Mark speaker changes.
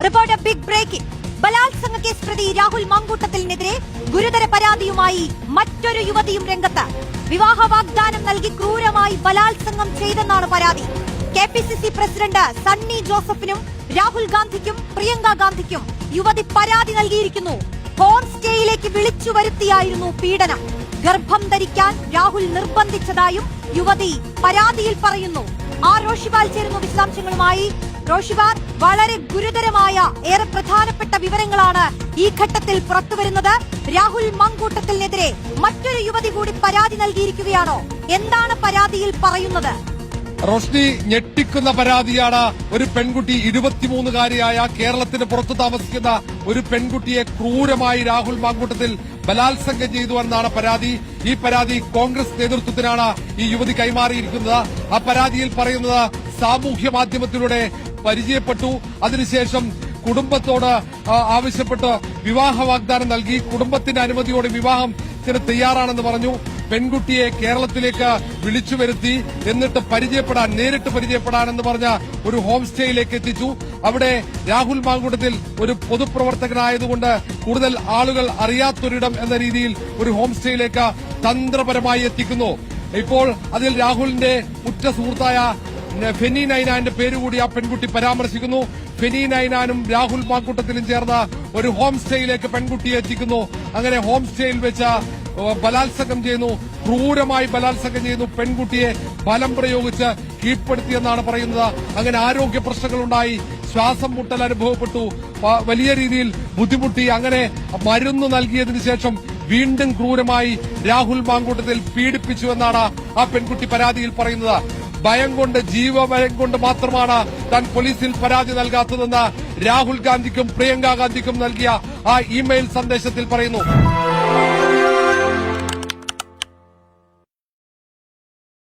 Speaker 1: Reporter big breaking. ബലാത്സംഗ case പ്രതി രാഹുൽ മാങ്കൂട്ടത്തിനെതിരെ ഗുരുതര പരാതിയുമായി മറ്റൊരു യുവതിയും രംഗത്ത്. വിവാഹ വാഗ്ദാനം നൽകി ക്രൂരമായി ബലാത്സംഗം ചെയ്തെന്നാണ് പരാതി. കെപിസിസി പ്രസിഡന്റ് സണ്ണി ജോസഫിനും രാഹുൽ ഗാന്ധിക്കും പ്രിയങ്ക ഗാന്ധിക്കും യുവതി പരാതി നൽകിയിരിക്കുന്നു. ഹോം സ്റ്റേയിലേക്ക് വിളിച്ചു വരുത്തിയായിരുന്നു പീഡനം. ഗർഭം ധരിക്കാൻ രാഹുൽ നിർബന്ധിച്ചതായും യുവതി പരാതിയിൽ പറയുന്നു. റോഷിബാൽ ചേരുന്നു വിശദാംശങ്ങളുമായി. റോഷിബാൽ, വളരെ ഗുരുതരമായ ഏറെ പ്രധാനപ്പെട്ട വിവരങ്ങളാണ് ഈ ഘട്ടത്തിൽ പുറത്തുവരുന്നത്. രാഹുൽ മാങ്കൂട്ടത്തിനെതിരെ മറ്റൊരു യുവതി കൂടി പരാതി നൽകിയിരിക്കുകയാണോ? എന്താണ് പരാതിയിൽ പറയുന്നത്?
Speaker 2: റോഷ്നി, ഞെട്ടിക്കുന്ന പരാതിയാണ്. ഒരു പെൺകുട്ടി 23-കാരിയായ കേരളത്തിന് പുറത്തു താമസിക്കുന്ന ഒരു പെൺകുട്ടിയെ ക്രൂരമായി രാഹുൽ മാങ്കൂട്ടത്തിൽ ബലാത്സംഗം ചെയ്തു എന്നാണ് പരാതി. ഈ പരാതി കോൺഗ്രസ് നേതൃത്വത്തിനാണ് ഈ യുവതി കൈമാറിയിരിക്കുന്നത്. ആ പരാതിയിൽ പറയുന്നത് സാമൂഹ്യ മാധ്യമത്തിലൂടെ പരിചയപ്പെട്ടു, അതിനുശേഷം കുടുംബത്തോട് ആവശ്യപ്പെട്ട് വിവാഹ വാഗ്ദാനം നൽകി, കുടുംബത്തിന്റെ അനുമതിയോടെ വിവാഹത്തിന് തയ്യാറാണെന്ന് പറഞ്ഞു. പെൺകുട്ടിയെ കേരളത്തിലേക്ക് വിളിച്ചു വരുത്തി, എന്നിട്ട് നേരിട്ട് പരിചയപ്പെടാനെന്ന് പറഞ്ഞ ഒരു ഹോം സ്റ്റേയിലേക്ക് എത്തിച്ചു. അവിടെ രാഹുൽ മാങ്കൂട്ടത്തിൽ ഒരു പൊതുപ്രവർത്തകനായതുകൊണ്ട് കൂടുതൽ ആളുകൾ അറിയാത്തൊരിടം എന്ന രീതിയിൽ ഒരു ഹോം സ്റ്റേയിലേക്ക് തന്ത്രപരമായി എത്തിക്കുന്നു. ഇപ്പോൾ അതിൽ രാഹുലിന്റെ ഉറ്റ സുഹൃത്തായ ഫെനി നൈനാന്റെ പേരുകൂടി ആ പെൺകുട്ടി പരാമർശിക്കുന്നു. ഫെനി നൈനാനും രാഹുൽ മാങ്കൂട്ടത്തിലും ചേർന്ന് ഒരു ഹോം സ്റ്റേയിലേക്ക് പെൺകുട്ടിയെ എത്തിക്കുന്നു. അങ്ങനെ ഹോം സ്റ്റേയിൽ വെച്ച് ബലാത്സംഗം ചെയ്യുന്നു, ക്രൂരമായി ബലാത്സംഗം ചെയ്യുന്നു. പെൺകുട്ടിയെ ബലം പ്രയോഗിച്ച് കീഴ്പ്പെടുത്തിയെന്നാണ് പറയുന്നത്. അങ്ങനെ ആരോഗ്യ പ്രശ്നങ്ങളുണ്ടായി, ശ്വാസം മുട്ടൽ അനുഭവപ്പെട്ടു, വലിയ രീതിയിൽ ബുദ്ധിമുട്ടി. അങ്ങനെ മരുന്ന് നൽകിയതിനു ശേഷം വീണ്ടും ക്രൂരമായി രാഹുൽ മാങ്കൂട്ടത്തിൽ പീഡിപ്പിച്ചുവെന്നാണ് ആ പെൺകുട്ടി പരാതിയിൽ പറയുന്നത്. ഭയം കൊണ്ട്, ജീവഭയം കൊണ്ട് മാത്രമാണ് താൻ പോലീസിൽ പരാതി നൽകാത്തതെന്ന് രാഹുൽ ഗാന്ധിക്കും പ്രിയങ്ക ഗാന്ധിക്കും നൽകിയ ആ ഇമെയിൽ സന്ദേശത്തിൽ പറയുന്നു.